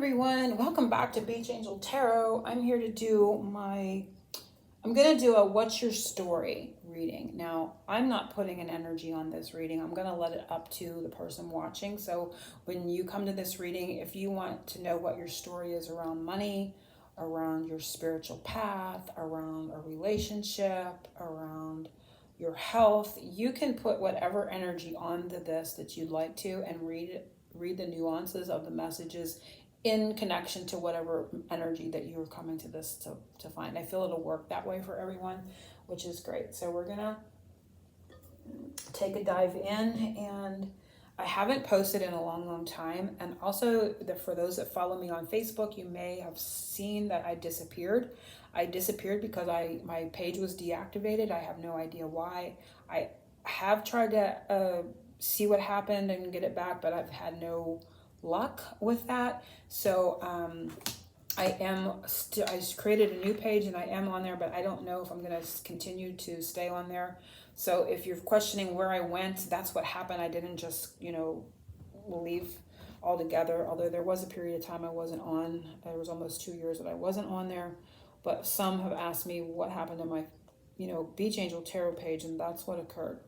everyone, welcome back to Beach Angel Tarot. I'm here to do I'm going to do a What's Your Story reading. Now, I'm not putting an energy on this reading. I'm going to let it up to the person watching. So when you come to this reading, if you want to know what your story is around money, around your spiritual path, around a relationship, around your health, you can put whatever energy onto this that you'd like to and read the nuances of the messages in connection to whatever energy that you're coming to this to find. I feel it'll work that way for everyone, which is great. So we're gonna take a dive in, and I haven't posted in a long time. And also, for those that follow me on Facebook, you may have seen that I disappeared. I disappeared because my page was deactivated. I have no idea why. I have tried to see what happened and get it back, but I've had no luck with that. So I created a new page and I am on there, but I don't know if I'm going to continue to stay on there. So if you're questioning where I went, that's what happened. I didn't just, leave altogether, although there was a period of time I wasn't on. There was almost 2 years that I wasn't on there, but some have asked me what happened to my, Beach Angel Tarot page, and that's what occurred.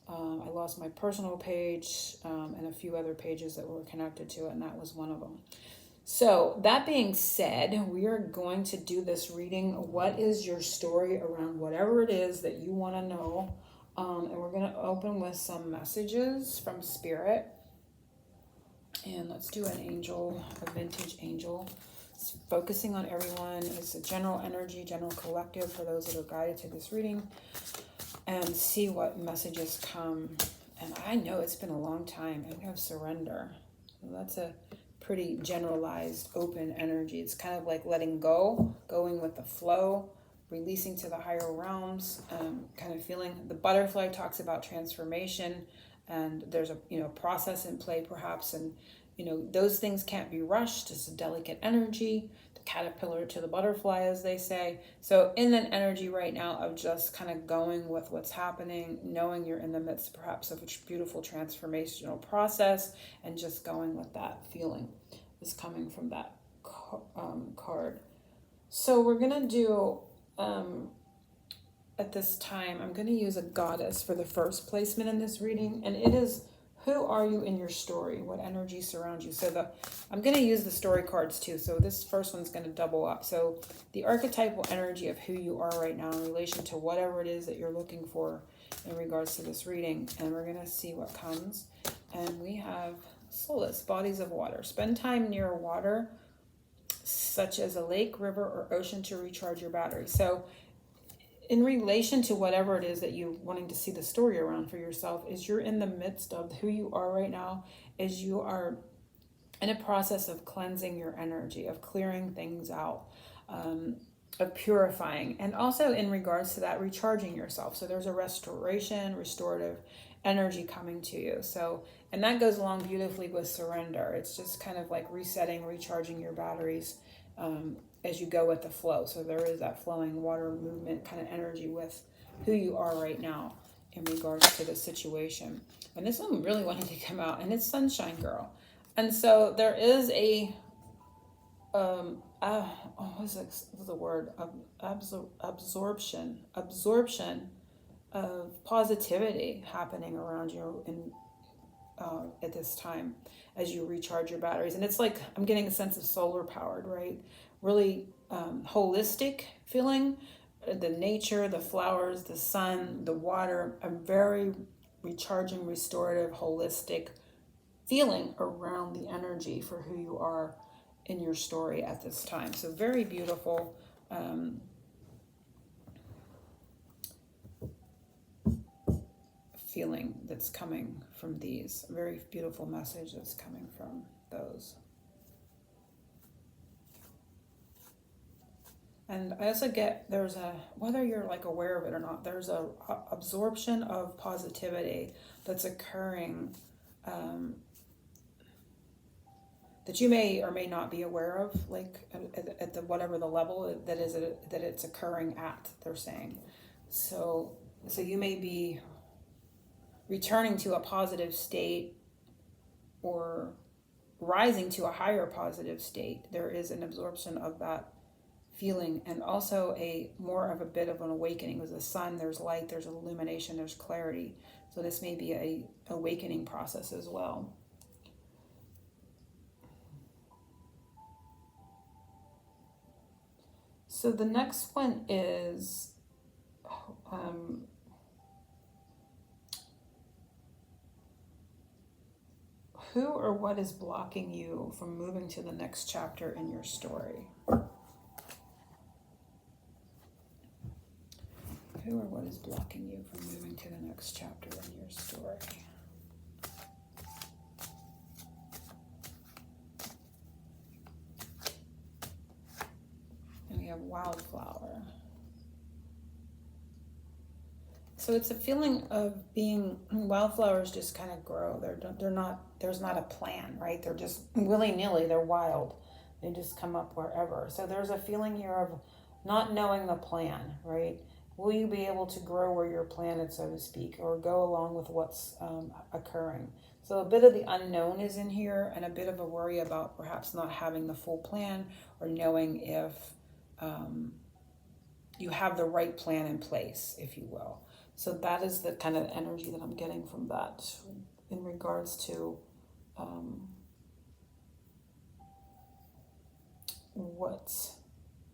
I lost my personal page and a few other pages that were connected to it, and that was one of them. So that being said, we are going to do this reading. What is your story around whatever it is that you want to know? And we're going to open with some messages from Spirit. And let's do an angel, a vintage angel. It's focusing on everyone. It's a general energy, general collective for those that are guided to this reading. And see what messages come. And I know it's been a long time. And we have surrender. Well, that's a pretty generalized, open energy. It's kind of like letting go, going with the flow, releasing to the higher realms, kind of feeling. The butterfly talks about transformation, and there's a process in play perhaps, and those things can't be rushed. It's a delicate energy. Caterpillar to the butterfly, as they say. So in that energy right now of just kind of going with what's happening, knowing you're in the midst perhaps of a beautiful transformational process, and just going with that feeling is coming from that card. So we're going to do, at this time, I'm going to use a goddess for the first placement in this reading, and it is, who are you in your story? What energy surrounds you? So I'm going to use the story cards too. So this first one's going to double up. So the archetypal energy of who you are right now in relation to whatever it is that you're looking for in regards to this reading. And we're going to see what comes. And we have solace, bodies of water. Spend time near water, such as a lake, river, or ocean, to recharge your battery. So in relation to whatever it is that you're wanting to see the story around for yourself, is you're in the midst of who you are right now, is you are in a process of cleansing your energy, of clearing things out, of purifying, and also in regards to that, recharging yourself. So there's a restorative energy coming to you. So, and that goes along beautifully with surrender. It's just kind of like resetting, recharging your batteries, as you go with the flow. So there is that flowing water movement kind of energy with who you are right now in regards to the situation. And this one really wanted to come out, and it's Sunshine Girl. And so there is a what's the word? Absorption of positivity happening around you in at this time as you recharge your batteries. And it's like I'm getting a sense of solar powered, right? Really holistic feeling. The nature, the flowers, the sun, the water, a very recharging, restorative, holistic feeling around the energy for who you are in your story at this time. So very beautiful. Feeling that's coming from these. A very beautiful message that's coming from those. And I also get there's a, whether you're like aware of it or not, there's a absorption of positivity that's occurring that you may or may not be aware of, like at the whatever the level that it's occurring at, they're saying. So you may be returning to a positive state, or rising to a higher positive state. There is an absorption of that feeling, and also a more of a bit of an awakening. With the sun, there's light, there's illumination, there's clarity. So this may be a awakening process as well. So the next one is who or what is blocking you from moving to the next chapter in your story? Who or what is blocking you from moving to the next chapter in your story? And we have wildflower. So it's a feeling of being, wildflowers just kind of grow. They're not, there's not a plan, right? They're just willy-nilly, they're wild. They just come up wherever. So there's a feeling here of not knowing the plan, right? Will you be able to grow where you're planted, so to speak, or go along with what's occurring? So a bit of the unknown is in here, and a bit of a worry about perhaps not having the full plan, or knowing if you have the right plan in place, if you will. So that is the kind of energy that I'm getting from that in regards to what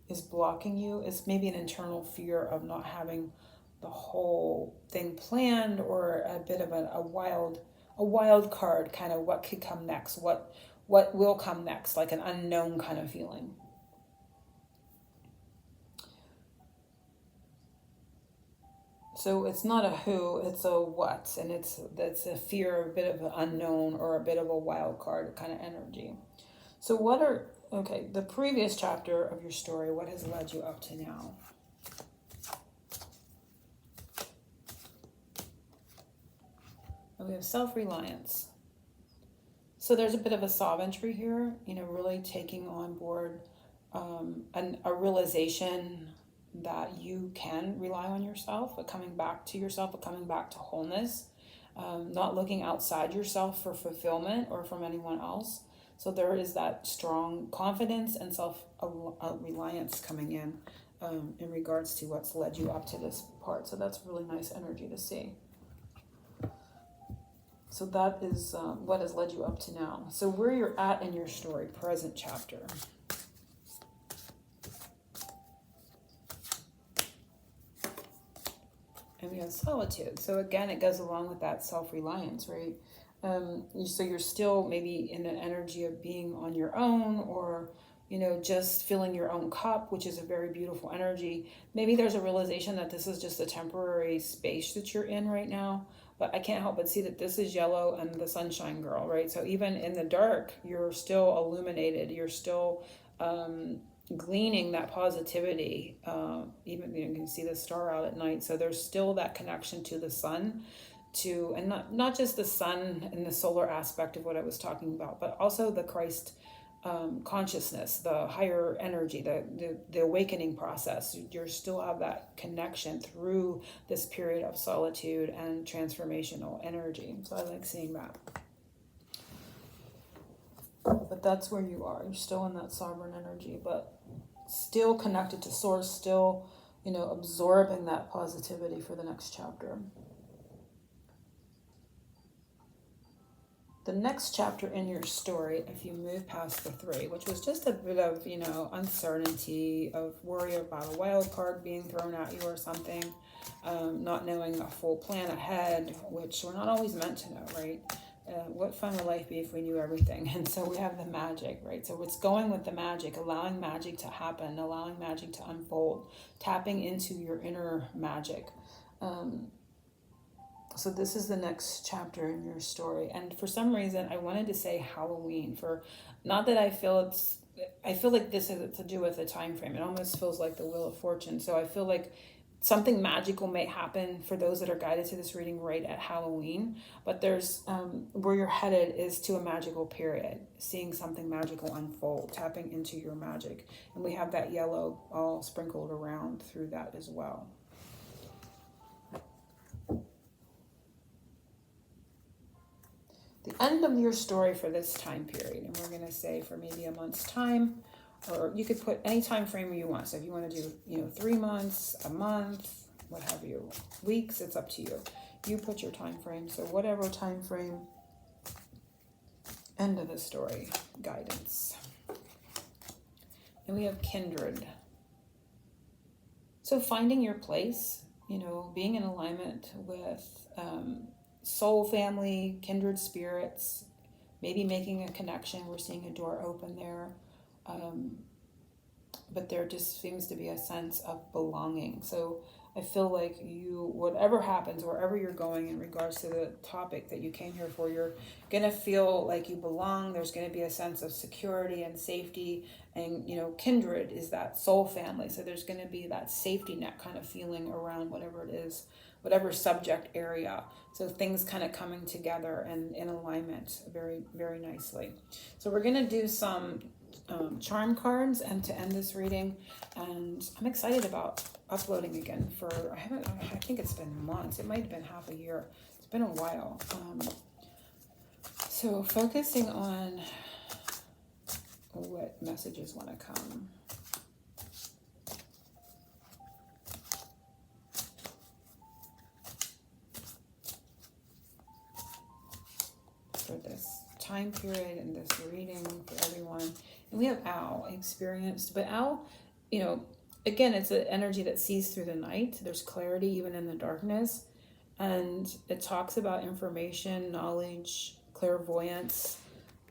is blocking you. Is maybe an internal fear of not having the whole thing planned, or a bit of a wild card, kind of what could come next, what will come next, like an unknown kind of feeling. So it's not a who, it's a what, and that's a fear, a bit of an unknown, or a bit of a wild card kind of energy. So the previous chapter of your story, what has led you up to now? And we have self-reliance. So there's a bit of a sovereignty here, really taking on board a realization that you can rely on yourself, but coming back to yourself, but coming back to wholeness, not looking outside yourself for fulfillment or from anyone else. So there is that strong confidence and self-reliance coming in regards to what's led you up to this part. So that's really nice energy to see. So that is what has led you up to now. So where you're at in your story, present chapter. And we have solitude. So again, it goes along with that self-reliance, right? So you're still maybe in an energy of being on your own, or, just filling your own cup, which is a very beautiful energy. Maybe there's a realization that this is just a temporary space that you're in right now, but I can't help but see that this is yellow and the sunshine girl, right? So even in the dark, you're still illuminated. You're still gleaning that positivity. Even you can see the star out at night. So there's still that connection to the sun, and not just the sun and the solar aspect of what I was talking about, but also the Christ consciousness, the higher energy, the awakening process. You still have that connection through this period of solitude and transformational energy. So I like seeing that. But that's where you are. You're still in that sovereign energy, but still connected to source, still, absorbing that positivity for the next chapter. The next chapter in your story, if you move past the 3, which was just a bit of, uncertainty, of worry about a wild card being thrown at you or something, not knowing a full plan ahead, which we're not always meant to know, right? What fun would life be if we knew everything? And so we have the magic, right? So it's going with the magic, allowing magic to happen, allowing magic to unfold, tapping into your inner magic. So this is the next chapter in your story. And for some reason, I wanted to say Halloween, not that I feel like this is to do with a time frame. It almost feels like the Wheel of Fortune. So I feel like something magical may happen for those that are guided to this reading right at Halloween. But there's where you're headed is to a magical period, seeing something magical unfold, tapping into your magic. And we have that yellow all sprinkled around through that as well. the end of your story for this time period. And we're going to say for maybe a month's time, or you could put any time frame you want. So if you want to do, 3 months, a month, what have you, weeks, it's up to you. You put your time frame. So whatever time frame, end of the story, guidance. And we have kindred. So finding your place, being in alignment with soul family, kindred spirits, maybe making a connection. We're seeing a door open there. But there just seems to be a sense of belonging. So I feel like whatever happens, wherever you're going in regards to the topic that you came here for, you're going to feel like you belong. There's going to be a sense of security and safety. And, kindred is that soul family. So there's going to be that safety net kind of feeling around whatever it is, whatever subject area. So things kind of coming together and in alignment very, very nicely. So we're going to do some charm cards and to end this reading, and I'm excited about uploading again I think it's been months, it might have been half a year, it's been a while. So focusing on what messages want to come. For this time period and this reading for everyone. And we have Owl, experienced, but Owl, again, it's an energy that sees through the night. There's clarity even in the darkness. And it talks about information, knowledge, clairvoyance,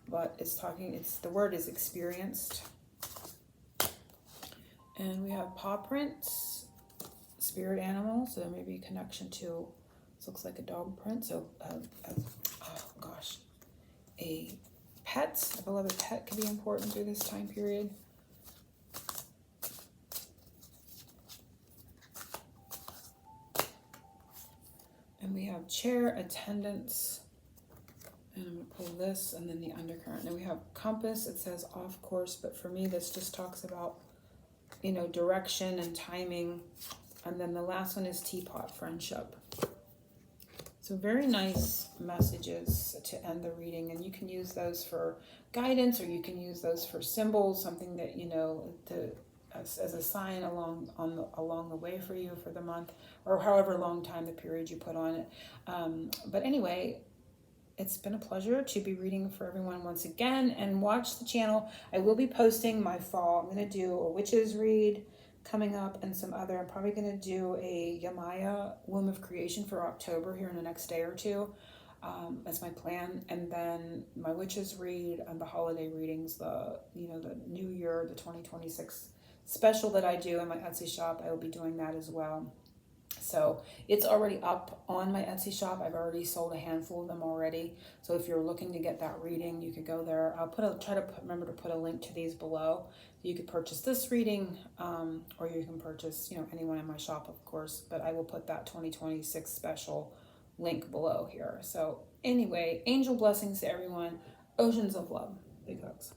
but the word is experienced. And we have paw prints, spirit animal, so there may be a connection to, this looks like a dog print, so a pet, a beloved pet could be important through this time period. And we have chair, attendance, and I'm going to pull this and then the undercurrent. And we have compass, it says off course, but for me this just talks about, direction and timing. And then the last one is teapot, friendship. So very nice messages to end the reading, and you can use those for guidance, or you can use those for symbols, something that as a sign along the way for you for the month, or however long time the period you put on it. But anyway, it's been a pleasure to be reading for everyone once again, and watch the channel. I will be posting my fall. I'm going to do a witch's read coming up and some other. I'm probably going to do a Yamaya Womb of Creation for October here in the next day or two. That's my plan. And then my witches read and the holiday readings, the new year, the 2026 special that I do in my Etsy shop. I will be doing that as well. So it's already up on my Etsy shop. I've already sold a handful of them already. So if you're looking to get that reading, you could go there. I'll remember to put a link to these below. You could purchase this reading, or you can purchase, anyone in my shop, of course. But I will put that 2026 special link below here. So anyway, angel blessings to everyone. Oceans of love. Big hugs.